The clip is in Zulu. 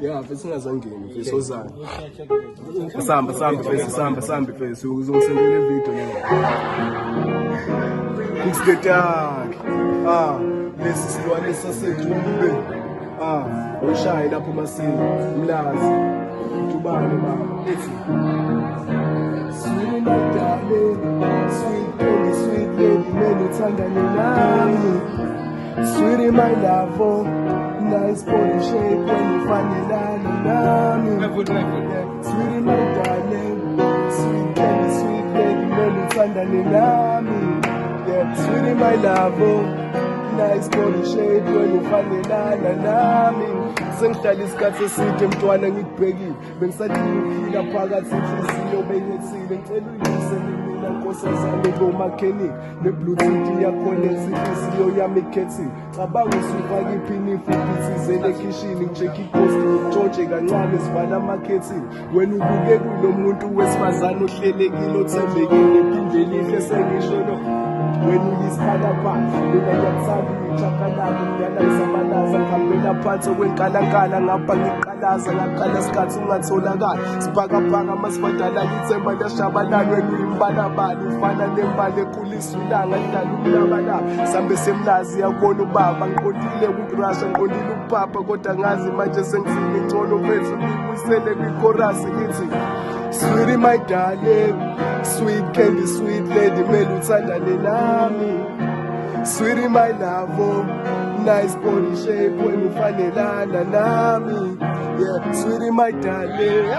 Yeah, bese singazangeni bese ozana. Sambe bese uzongisendela ivideo le. Kusiketaki. Lesi silwane saseJube. Ushaye lapho masini, mlazi. Dubane baba. Ethi. Sweet my darling, sweet baby, sweet lady, many uthandane nami. Sweetie my love, oh, nice body shape when you find it nami. Sweetie my darling, sweet baby, sweet lady, many uthandane nami. Yeah, sweetie my love, oh, nice body shape when you find it nami. Sengihlala isikhathi eside mntwana ngikubhekile bengisathi ngifika phakathi inhliziyo beyithile ngicela uyisele mina nkosazane komakeni nebluetooth yakhonethi inhliziyo yami ikhethile cabanga usuka kiphini futhi sizele ekishini ngicheck ipost ngitshontshe kancane sivala amakhethini wena ubuke kunomuntu wesifazane ohlelekile othembekile iphinde lihle sengisho lo wena uyisikhala phansi mina ngiyakuthanda uyichakalaka ngiyala isabalaza ngihambela phansi okwenkalankala ngapha ngiqalaza ngaqala isikhathi ungatholakali sibhakabhaka masibadala lithemba liyashabalala wena uyimbalabala ufana nembala ekulisa ulanga lidala umlabalaba sambe semlazi yakubona ubaba ngiqondile ukurasha ngiqondile ukupapa kodwa ngazi manje sengizile ngcono mfethu ngibuyisele kwikorasi ngithi sweetie my darling, sweet candy, sweet lady, mele uthandane nami. Sweetie my love, oh, nice body shape when ufanelana nami. Yeah, sweetie my darling.